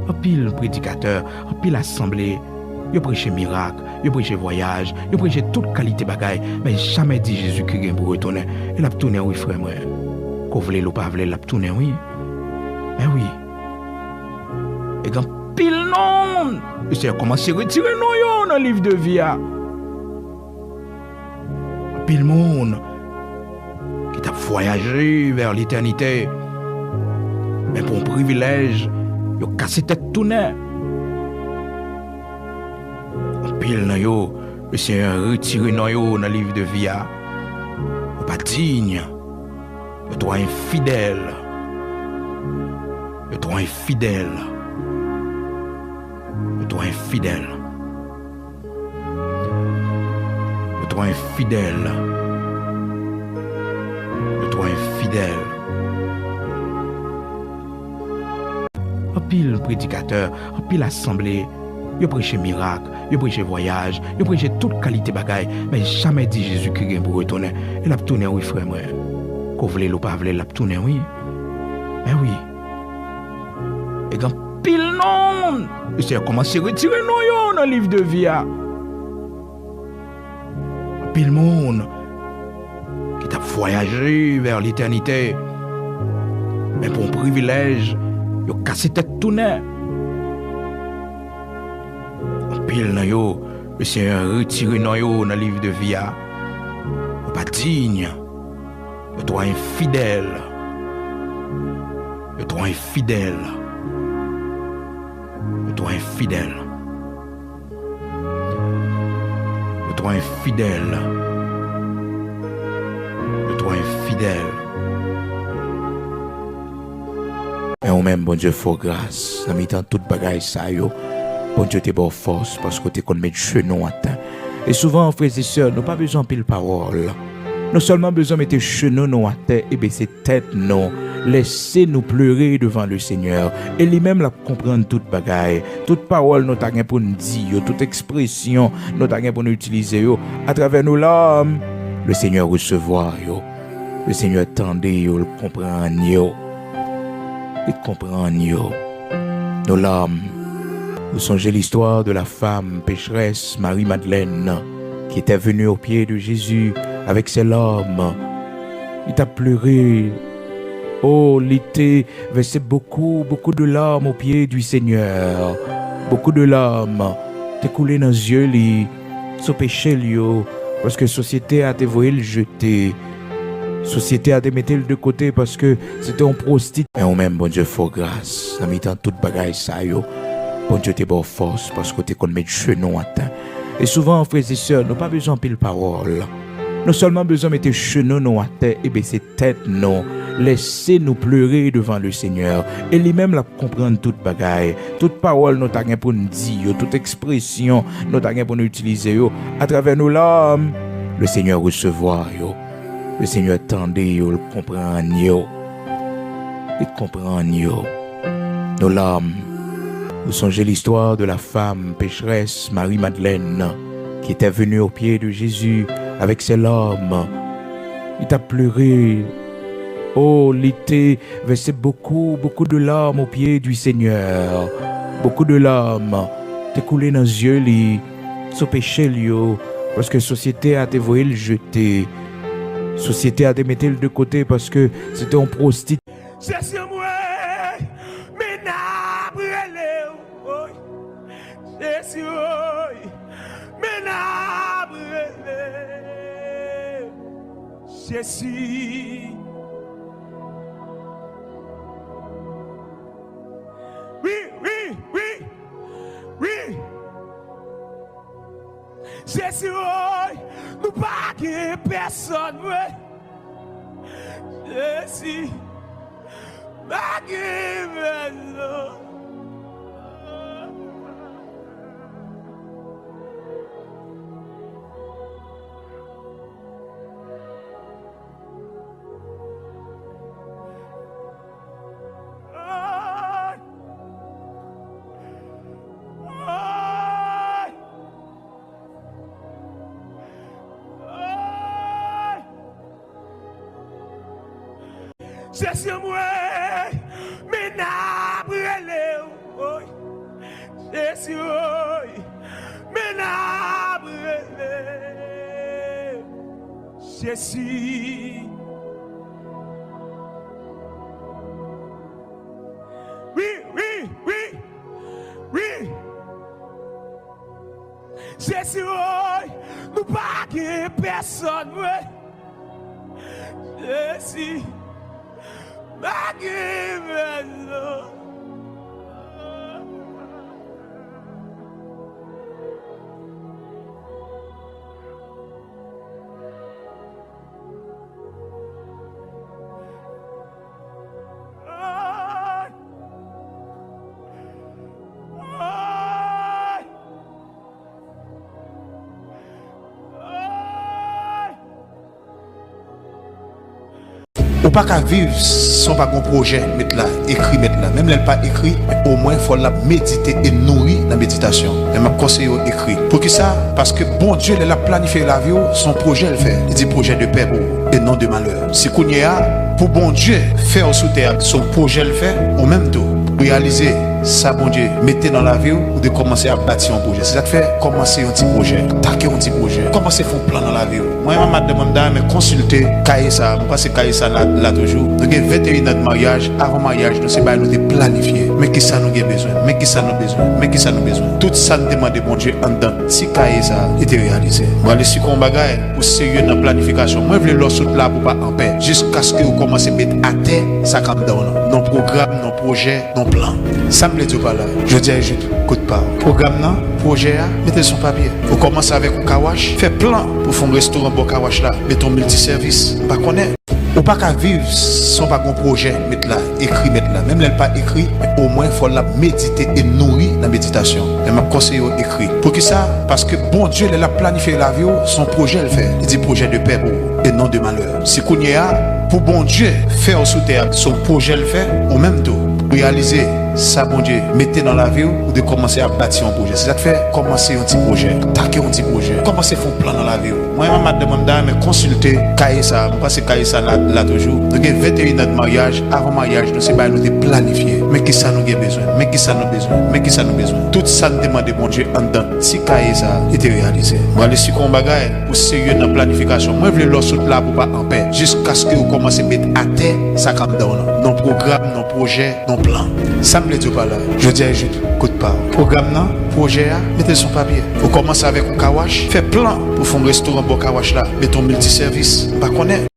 un pile prédicateur, un pile assemblée. Yo prêché miracle, yo prêché voyage, yo prêché toute qualité bagaille, mais jamais dit Jésus-Christ pour retourner. Il a tourné oui frère moi. Qu'on voulait ou pas voulait, il a tourné oui. Mais oui. Et quand pile non, c'est commencé à retirer non dans le livre de vie. Pile monde qui t'a voyagé vers l'éternité. Mais pour un privilège, yo cassé tête tourné. Pile nan yo, le Seigneur retiré nan yo dans le livre de vie. Pas digne. De toi infidèle. De toi infidèle. De toi infidèle. De toi infidèle. De toi infidèle. Un pile prédicateur, un pile assemblée. Yo prêché miracle, yo prêché voyage, yo prêché toute qualité bagaille, mais jamais dit Jésus-Christ pour retourner. Il a tourné oui frère moi. Qu'on voulait ou pas voulait, il a tourné oui. Mais oui. Et quand pile non, c'est commencé à retirer non dans le livre de vie. Pile monde qui t'a voyagé vers l'éternité. Mais pour un privilège, yo cassé tête tourné. Pile nan yo, le Seigneur retiré nan yo dans le livre de vie. Pas digne. De toi infidèle. De toi infidèle. De toi infidèle. De toi infidèle. De toi infidèle. Et on même, bon Dieu, faut grâce. En mettant toute bagaille ça yo. Bon Dieu, t'es bon force parce que t'es qu'on met genou à terre. Et souvent, frères et sœurs, nous pas besoin de pile parole. Nous seulement besoin de mettre genoux à terre et baisser tête non. Laissez-nous pleurer devant le Seigneur. Et lui-même la comprendre toute bagaille. Toute parole nous t'a pour nous dire, toute expression nous t'a pour nous utiliser à travers nous l'homme. Le Seigneur recevoir yo. Le Seigneur tendait yo, le comprend yo. Il comprend yo. Nous l'homme. Vous songez l'histoire de la femme pécheresse Marie-Madeleine qui était venue aux pieds de Jésus avec ses larmes. Il t'a pleuré. Oh, il t'a versé beaucoup de larmes aux pieds du Seigneur. Beaucoup de larmes. T'es coulé dans les yeux, son péché, parce que la société a te voulu le jeter. La société a te mettre de côté parce que c'était un prostitué. Mais on même, bon Dieu, faut grâce. En mettant toute bagaille ça, yo. Bon Dieu, t'es bon force parce que t'es qu'on met genou à terre. Et souvent, frères et sœurs, nous pas besoin de pile parole. Nous seulement besoin de mettre genoux à terre et baisser tête non. Laissez-nous pleurer devant le Seigneur. Et lui-même la comprendre toute bagaille. Toute parole nous t'a pour nous dire, toute expression nous t'a pour nous utiliser à travers nous l'homme. Le Seigneur recevoir yo. Le Seigneur tendait yo, le comprend yo. Il comprend yo. Nous l'homme. Vous songez l'histoire de la femme pécheresse Marie-Madeleine qui était venue aux pieds de Jésus avec ses larmes. Il t'a pleuré. Oh, il t'a versé beaucoup de larmes aux pieds du Seigneur. Beaucoup de larmes. T'es coulé dans les yeux, son péché, parce que la société a te voulu le jeter. La société a te mettre de côté parce que c'était un prostitué. C'est moi, mais n'a brûlé. C'est moi, mais n'a brûlé. Jésus. Oui. Jésus, nous pas que personne. Jésus, pas que personne. C'est moi, mais n'a brûlé. Jésus, mais n'a Jésus. Oui. Jésus, nous pas de personne. Jésus, pas de personne. Ou pas qu'à vivre sans pas un projet mettre là, écrit mettre là. Même elle pas écrit, mais au moins il faut la méditer et nourrir la méditation. Elle m'a conseillé écrit. Pour qui ça? Parce que bon Dieu, il a planifié la vie, son projet le fait. Il dit projet de paix et non de malheur. Si qu'on y a, pour bon Dieu faire sous terre son projet le fait, au même temps, réaliser ça bon Dieu, mettez dans la vie ou de commencer à bâtir un projet. C'est ça que fait commencer un petit projet, taquer un petit projet, commencer à faire un plan dans la vie. Moi, je me demande mais consulter Kaïsa, parce que Kaïsa là toujours. Nous avons 21 ans de mariage, avant mariage, nous sommes nous planifier. Mais qui ça nous a besoin? Mais qui ça nous a besoin? Mais qui ça nous a besoin? Tout ça nous demande bon Dieu en dedans. Si Kaïsa était réalisé. Moi, aller sur un bagage pour sérieux dans la planification. Moi, je veux le là pour pas en paix. Jusqu'à ce que vous commencez à mettre à terre ça comme dans nos programmes, nos projets, nos plans. Ça me le dit pas là. Je dis juste, coup de parole. Programme, non, projet, mettez son papier. Vous commencez avec un kawash, faites plan pour faire un restaurant bon kawash là. Mettez un multiservice. Pas connaître. Ou pas qu'à vivre sans pas un projet mettre là, écrit mettre là. Même elle pas écrit, mais au moins il faut la méditer et nourrir la méditation. Elle m'a conseillé écrit. Pour qui ça? Parce que bon Dieu, il a planifié la vie, son projet le fait. Il dit projet de paix et non de malheur. Si qu'on y a, pour bon Dieu faire sous terre son projet le fait, au même temps, réaliser ça bon Dieu, mettez dans la vie ou de commencer à bâtir un projet. C'est ça que fait commencer un petit projet, taquer un petit projet, commencer à faire un plan dans la vie. Moi, je me demande mais consulter Kaïsa, parce que Kaïsa là toujours. Nous avons 21 ans de mariage, avant mariage, nous sommes nous planifier. Mais qui ça nous a besoin? Mais qui ça nous a besoin? Mais qui ça nous a besoin? Tout ça nous demande bon Dieu en dedans. Si Kaïsa était réalisé. Moi, aller sur un bagage pour sérieux dans la planification. Moi, je veux le là pour pas en paix. Jusqu'à ce que vous commencez à mettre à terre ça comme dans nos programmes, nos projets, nos plans. Ça me le dit pas là. Je dis juste, coup de parole. Programme, non, projet, mettez son papier. Vous commencez avec un kawash, faites plan pour faire un restaurant bon kawash là. Mettez un multiservice. Pas connaître.